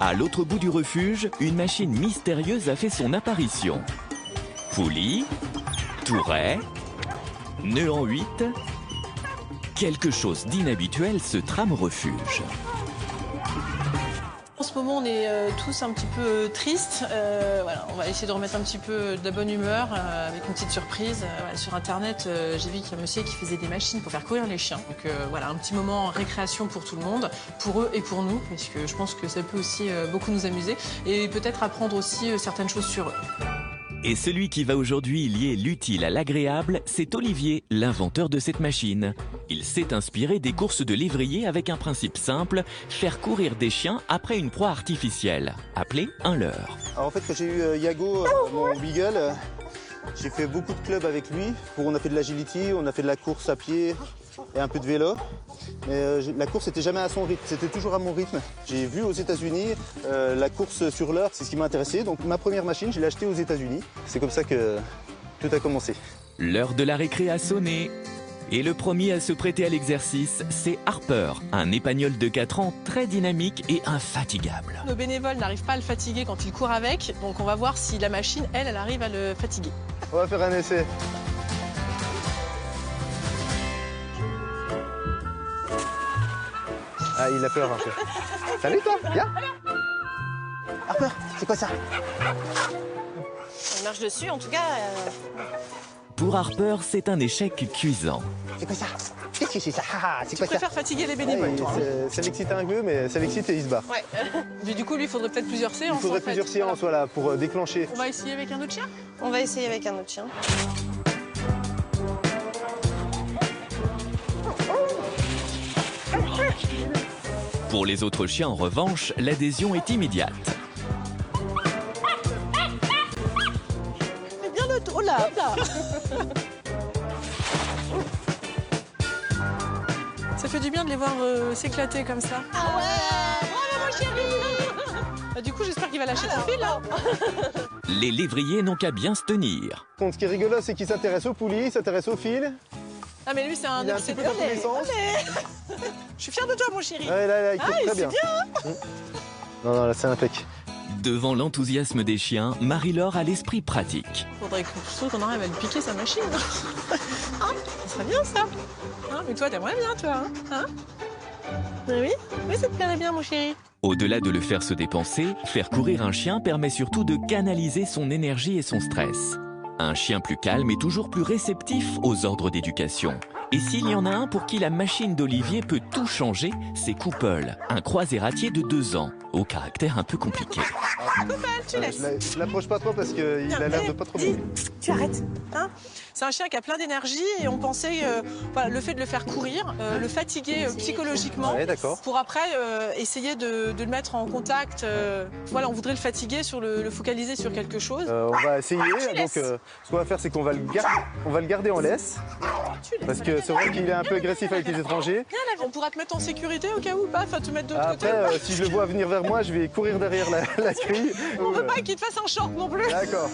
À l'autre bout du refuge, une machine mystérieuse a fait son apparition. Poulie, touret, nœud en 8, quelque chose d'inhabituel se trame au refuge. En ce moment, on est tous un petit peu tristes. Voilà, on va essayer de remettre un petit peu de la bonne humeur avec une petite surprise. Voilà, sur Internet, j'ai vu qu'il y a un monsieur qui faisait des machines pour faire courir les chiens. Donc voilà, un petit moment récréation pour tout le monde, pour eux et pour nous, parce que je pense que ça peut aussi beaucoup nous amuser et peut-être apprendre aussi certaines choses sur eux. Et celui qui va aujourd'hui lier l'utile à l'agréable, c'est Olivier, l'inventeur de cette machine. Il s'est inspiré des courses de lévrier avec un principe simple, faire courir des chiens après une proie artificielle, appelée un leurre. Alors en fait, quand j'ai eu Yago, mon beagle, j'ai fait beaucoup de clubs avec lui. On a fait de l'agility, on a fait de la course à pied et un peu de vélo. Mais la course n'était jamais à son rythme, c'était toujours à mon rythme. J'ai vu aux États-Unis la course sur l'heure, c'est ce qui m'a intéressé. Donc ma première machine, je l'ai achetée aux États-Unis. C'est comme ça que tout a commencé. L'heure de la récré a sonné. Et le premier à se prêter à l'exercice, c'est Harper, un épagnol de 4 ans très dynamique et infatigable. Nos bénévoles n'arrivent pas à le fatiguer quand il court avec, donc on va voir si la machine, elle arrive à le fatiguer. On va faire un essai. Ah, il a peur un peu. Salut toi, viens. Harper, c'est quoi ça? On marche dessus, en tout cas. Pour Harper, c'est un échec cuisant. C'est quoi ça? Qu'est-ce que c'est ça? C'est quoi ça? Tu préfères fatiguer les bénévoles, toi, hein. Ça l'excite un peu, mais ça l'excite et il se barre. Ouais. Mais du coup, lui, il faudrait peut-être plusieurs séances. Il faudrait plusieurs séances, voilà, pour déclencher. On va essayer avec un autre chien? On va essayer avec un autre chien. Pour les autres chiens, en revanche, l'adhésion est immédiate. C'est bien le tour, là, là. Ça fait du bien de les voir s'éclater comme ça. Ah ouais, bravo mon chéri. Bah, du coup, j'espère qu'il va lâcher son fil, là. Les lévriers n'ont qu'à bien se tenir. Ce qui est rigolo, c'est qu'il s'intéresse aux poulies, il s'intéresse aux fils. Ah, mais lui, c'est un Il est un petit peu dans tous les sens. Je suis fière de toi, mon chéri. Ouais, là, il court très bien. Bien. Non, là, c'est impec. Devant l'enthousiasme des chiens, Marie-Laure a l'esprit pratique. Faudrait qu'on arrive à lui piquer sa machine. Hein, ça serait bien, ça. Hein, mais toi, t'aimerais bien, toi. Hein, oui, ça te plairait bien, mon chéri. Au-delà de le faire se dépenser, faire courir un chien permet surtout de canaliser son énergie et son stress. Un chien plus calme est toujours plus réceptif aux ordres d'éducation. Et s'il y en a un pour qui la machine d'Olivier peut tout changer, c'est Couple, un croisératier de 2 ans, au caractère un peu compliqué. Couple, tu laisses. Je l'approche pas trop parce qu'il a l'air de pas trop bien. Tu arrêtes. Hein, c'est un chien qui a plein d'énergie et on pensait voilà, le fait de le faire courir, le fatiguer psychologiquement, Ouais, d'accord. pour après essayer de le mettre en contact. Voilà, on voudrait le fatiguer, le focaliser sur quelque chose. On va essayer. Donc, ce qu'on va faire, c'est qu'on va le garder en laisse. Parce que c'est vrai qu'il est un peu agressif avec les étrangers. On pourra te mettre en sécurité au cas où pas, enfin te mettre de l'autre côté. Après, si je le vois venir vers moi, je vais courir derrière la grille. On veut pas qu'il te fasse un short non plus. D'accord.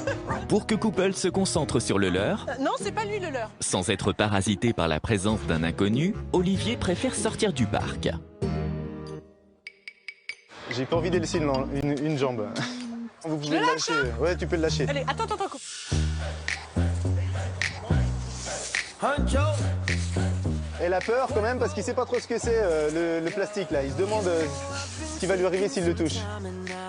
Pour que Couple se concentre sur le leur, Non, c'est pas lui le leur. sans être parasité par la présence d'un inconnu, Olivier préfère sortir du parc. J'ai pas envie de laisser une jambe. Vous pouvez le lâcher. Ouais, tu peux le lâcher. Allez, attends, coupe. Elle a peur quand même parce qu'il sait pas trop ce que c'est le plastique là. Il se demande ce qui va lui arriver s'il le touche.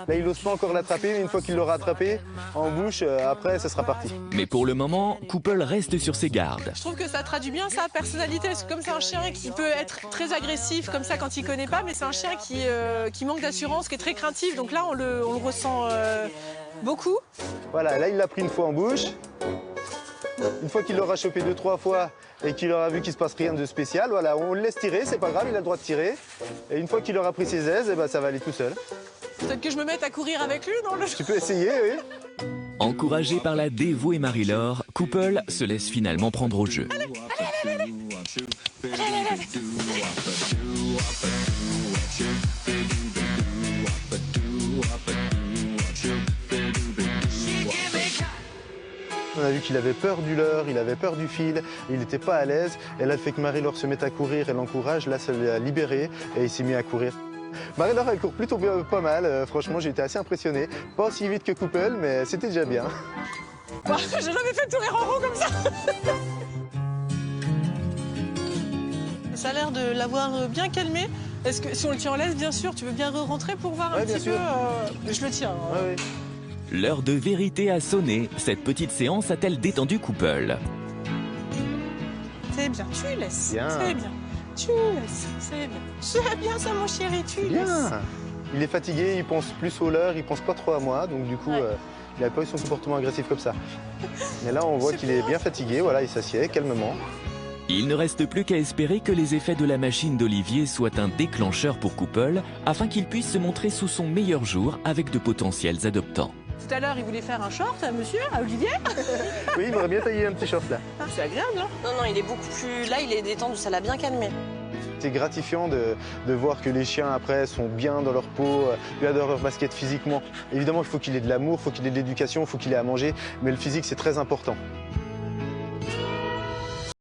Là, il n'ose pas encore l'attraper, mais une fois qu'il l'aura attrapé en bouche, après, ça sera parti. Mais pour le moment, Couple reste sur ses gardes. Je trouve que ça traduit bien sa personnalité. Parce que comme c'est un chien qui peut être très agressif comme ça quand il connaît pas, mais c'est un chien qui manque d'assurance, qui est très craintif. Donc là, on le ressent beaucoup. Voilà, là, il l'a pris une fois en bouche. Une fois qu'il l'aura chopé 2-3 fois et qu'il aura vu qu'il se passe rien de spécial, voilà, on le laisse tirer, c'est pas grave, il a le droit de tirer. Et une fois qu'il aura pris ses aises, eh ben, ça va aller tout seul. Peut-être que je me mette à courir avec lui, non? Tu peux essayer, oui. Encouragé par la dévouée Marie-Laure, Couple se laisse finalement prendre au jeu. On a vu qu'il avait peur du leurre, il avait peur du fil, il n'était pas à l'aise. Et là, le fait que Marie-Laure se mette à courir et l'encourage, là, ça l'a libéré et il s'est mis à courir. Marie-Laure, elle court plutôt pas mal. Franchement, j'ai été assez impressionné. Pas aussi vite que Couple, mais c'était déjà bien. Bah, j'ai jamais fait tourner en rond comme ça. Ça a l'air de l'avoir bien calmé. Est-ce que si on le tient en laisse, bien sûr, tu veux bien rentrer pour voir un petit peu Je le tiens. Hein. Ouais. L'heure de vérité a sonné. Cette petite séance a-t-elle détendu Couple? C'est bien, tu laisses. Bien. C'est bien. Tu laisses. C'est bien. C'est bien ça, mon chéri, tu laisses. Bien. Il est fatigué, il pense plus au leurre, il pense pas trop à moi, donc du coup, il n'a pas eu son comportement agressif comme ça. Mais là, on voit qu'il est bien fatigué, voilà, il s'assied calmement. Il ne reste plus qu'à espérer que les effets de la machine d'Olivier soient un déclencheur pour Couple, afin qu'il puisse se montrer sous son meilleur jour avec de potentiels adoptants. Tout à l'heure, il voulait faire un short à monsieur, à Olivier. Oui, il m'aurait bien taillé un petit short là. C'est agréable, hein. Non, non, il est beaucoup plus... Là, il est détendu, ça l'a bien calmé. C'est gratifiant de voir que les chiens après sont bien dans leur peau, bien dans leur basket physiquement. Évidemment, il faut qu'il ait de l'amour, il faut qu'il ait de l'éducation, il faut qu'il ait à manger, mais le physique c'est très important.